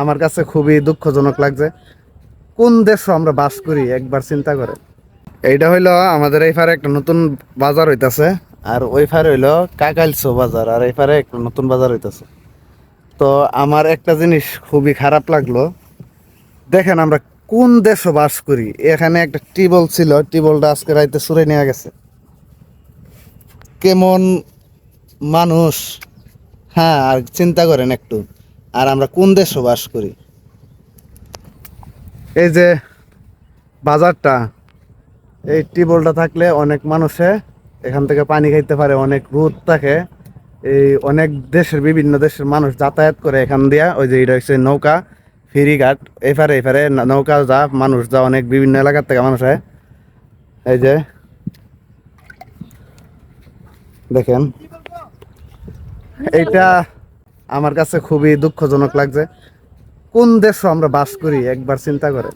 আমার কাছে খুবই দুঃখজনক লাগছে। কোন দেশে আমরা বাস করি একবার চিন্তা করে। এইটা হইলো আমাদের এই পারে একটা নতুন বাজার হইতাছে, আর ওই পারে হইলো কাকাইলসো বাজার, আর এই পারে একটা নতুন বাজার হইতাছে। তো আমার একটা জিনিস খুবই খারাপ লাগলো। দেখেন আমরা কোন দেশে বাস করি। এখানে একটা টিবল ছিল, টিবলটা আজকে রাইতে চুরে নিয়ে গেছে। কেমন মানুষ! হ্যাঁ, আর চিন্তা করেন একটু, আর আমরা কোন দেশে বাস করি। এই যে বাজারটা, এই টিউবওয়েলটা থাকলে অনেক মানুষে এখান থেকে পানি খাইতে পারে, অনেক রোদ থাকে। এই অনেক দেশের, বিভিন্ন দেশের মানুষ যাতায়াত করে এখান দিয়া। ওই যে এটা হচ্ছে নৌকা ফেরিঘাট, এপারে এপারে নৌকা যা মানুষ যা, অনেক বিভিন্ন এলাকার থেকে মানুষ হয়। এই যে দেখেন, এইটা আমার কাছে খুবই দুঃখজনক লাগছে। কোন দেশে আমরা বাস করি একবার চিন্তা করে।